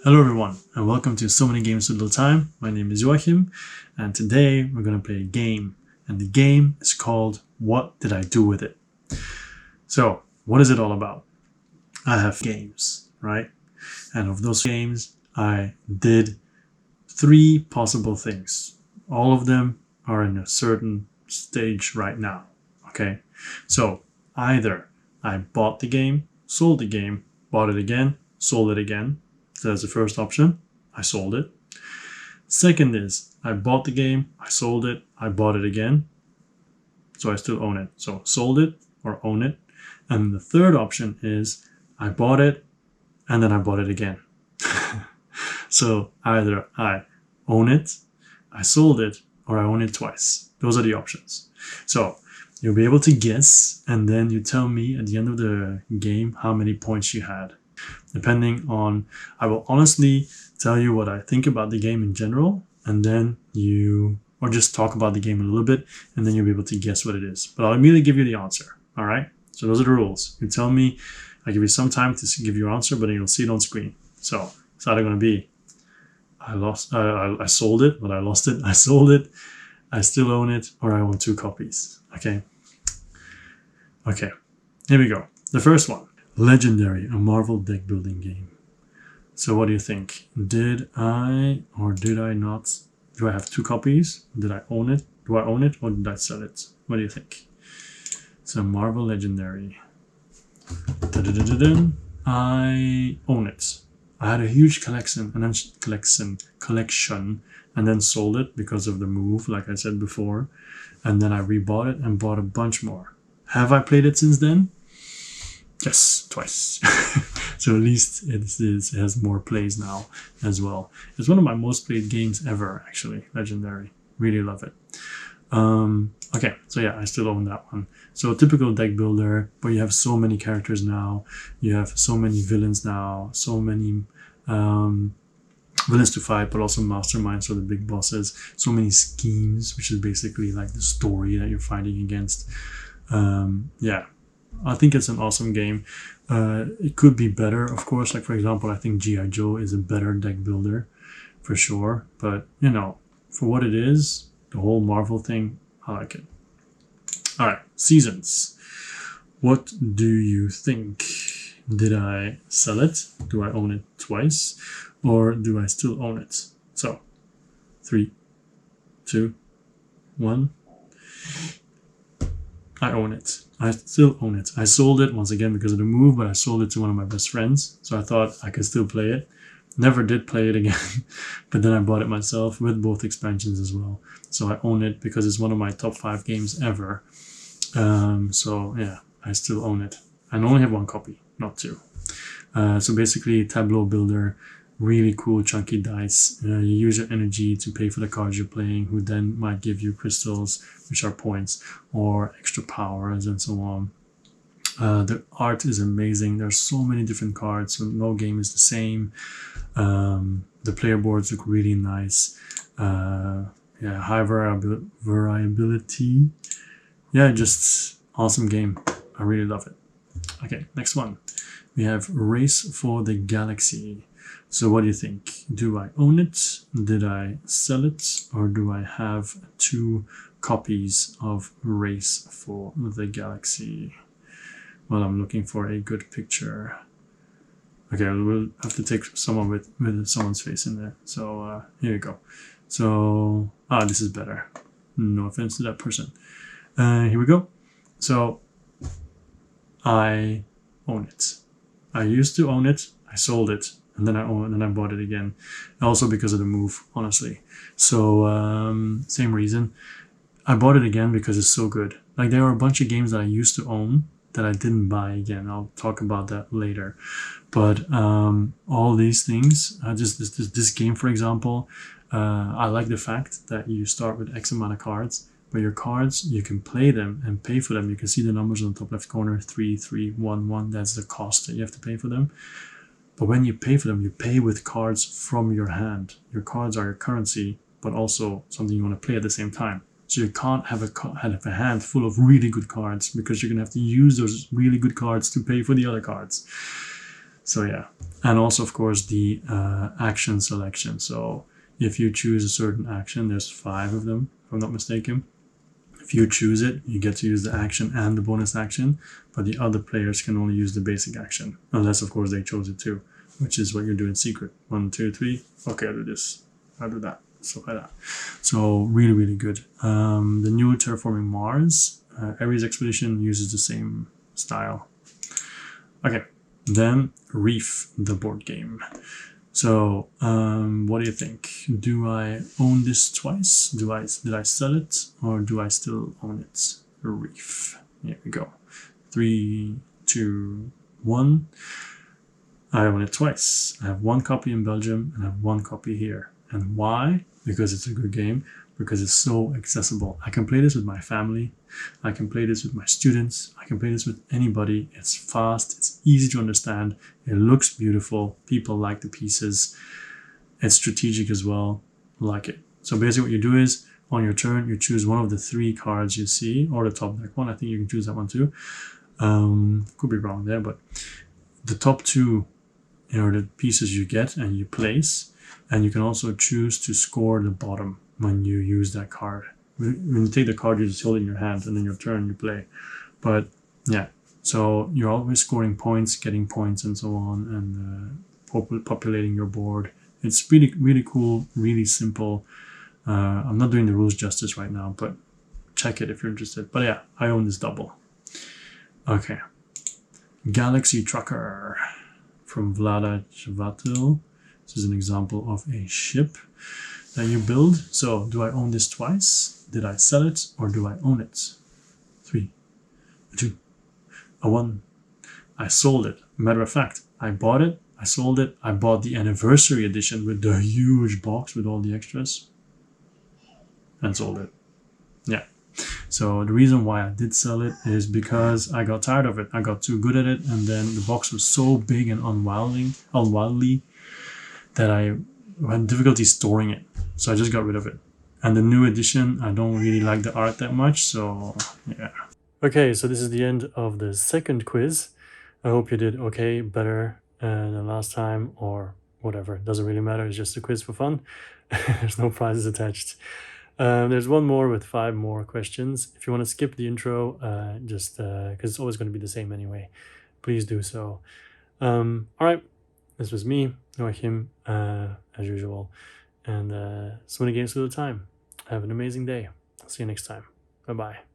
Hello everyone, and welcome to So Many Games with Little Time. My name is Joachim, and today we're going to play a game, and the game is called What Did I Do With It? So, what is it all about? I have games, right? And of those games, I did 3 possible things. All of them are in a certain stage right now, okay? So, either I bought the game, sold the game, bought it again, sold it again. So that's the first option. I sold it. Second is I bought the game, I sold it, I bought it again. So I still own it. So sold it or own it. And the third option is I bought it and then I bought it again. So either I own it, I sold it, or I own it twice. Those are the options. So you'll be able to guess, and then you tell me at the end of the game how many points you had. Depending on, I will honestly tell you what I think about the game in general, and then or just talk about the game a little bit, and then you'll be able to guess what it is. But I'll immediately give you the answer. All right. So those are the rules. You tell me, I give you some time to give your answer, but then you'll see it on screen. So it's either going to be, I sold it, but I lost it. I sold it. I still own it, or I own 2 copies. Okay. Okay. Here we go. The first one. Legendary, a Marvel deck building game. So what do you think? Did I or did I not? Do I have 2 copies? Did I own it? Do I own it or did I sell it? What do you think? So Marvel Legendary. I own it. I had a huge collection and then and then sold it because of the move, like I said before. And then I rebought it and bought a bunch more. Have I played it since then? Yes, twice. So at least it has more plays now as well. It's one of my most played games ever, actually. Legendary. Really love it. Okay, so yeah, I still own that one. So typical deck builder, but you have so many characters now. You have so many villains now. So many villains to fight, but also masterminds, so the big bosses. So many schemes, which is basically like the story that you're fighting against. Yeah. I think it's an awesome game. It could be better, of course. Like, for example, I think G.I. Joe is a better deck builder for sure. But, you know, for what it is, the whole Marvel thing, I like it. All right, seasons. What do you think? Did I sell it? Do I own it twice? Or do I still own it? So, 3, 2, 1. I own it. I still own it. I sold it once again because of the move, but I sold it to one of my best friends. So I thought I could still play it. Never did play it again, but then I bought it myself with both expansions as well. So I own it because it's one of my top 5 games ever. So yeah, I still own it. I only have 1 copy, not 2. So basically, tableau builder. Really cool chunky dice. You use your energy to pay for the cards you're playing, who then might give you crystals, which are points, or extra powers and so on. The art is amazing. There's so many different cards, so no game is the same. The player boards look really nice. Yeah, high variability. Yeah, just awesome game. I really love it. Okay, next one. We have Race for the Galaxy. So what do you think? Do I own it? Did I sell it? Or do I have 2 copies of Race for the Galaxy? Well, I'm looking for a good picture. Okay, we'll have to take someone with someone's face in there. So here you go. So, this is better. No offense to that person. Here we go. So, I own it. I used to own it. I sold it. And then I bought it again, also because of the move, honestly. So same reason. I bought it again because it's so good. Like, there are a bunch of games that I used to own that I didn't buy again. I'll talk about that later. But all these things, this game, for example, I like the fact that you start with X amount of cards. But your cards, you can play them and pay for them. You can see the numbers on the top left corner, 3, 3, 1, 1. That's the cost that you have to pay for them. But when you pay for them, you pay with cards from your hand. Your cards are your currency, but also something you want to play at the same time. So you can't have a hand full of really good cards because you're going to have to use those really good cards to pay for the other cards. So yeah, and also of course the action selection. So if you choose a certain action, there's 5 of them if I'm not mistaken. If you choose it, you get to use the action and the bonus action, but the other players can only use the basic action, unless of course they chose it too, which is what you do in secret. 1, 2, 3. Okay, I'll do this. I'll do that. Stuff like that. So really, really good. The new Terraforming Mars, Ares Expedition uses the same style. Okay, then Reef, the board game. So, what do you think? Do I own this twice? Did I sell it, or do I still own it? Reef. Here we go. 3, 2, 1. I own it twice. I have 1 copy in Belgium and I have 1 copy here. And why? Because it's a good game. Because it's so accessible. I can play this with my family. I can play this with my students. I can play this with anybody. It's fast. It's easy to understand. It looks beautiful. People like the pieces. It's strategic as well. Like it. So basically what you do is, on your turn, you choose one of the 3 cards you see, or the top deck one. I think you can choose that one too. Could be wrong there, but the top 2 are the pieces you get and you place. And you can also choose to score the bottom when you use that card. When you take the card, you just hold it in your hand, and then your turn you play. But yeah, so you're always scoring points, getting points, and so on, and populating your board. It's really, really cool, really simple. I'm not doing the rules justice right now, but check it if you're interested. But yeah, I own this double. Okay, Galaxy Trucker from Vlada Chvatil. This is an example of a ship that you build. So do I own this twice? Did I sell it, or do I own it? 3, 2, 1. I sold it. Matter of fact, I bought it, I sold it, I bought the anniversary edition with the huge box with all the extras, and sold it. Yeah. So the reason why I did sell it is because I got tired of it. I got too good at it, and then the box was so big and unwieldy that I had difficulty storing it. So I just got rid of it. And the new edition, I don't really like the art that much, so yeah. Okay, so this is the end of the second quiz. I hope you did okay, better than last time, or whatever. It doesn't really matter, it's just a quiz for fun. There's no prizes attached. There's one more with 5 more questions. If you want to skip the intro, just because it's always going to be the same anyway, please do so. All right, this was me, Joachim, as usual, and so many games at a time. Have an amazing day. I'll see you next time. Bye-bye.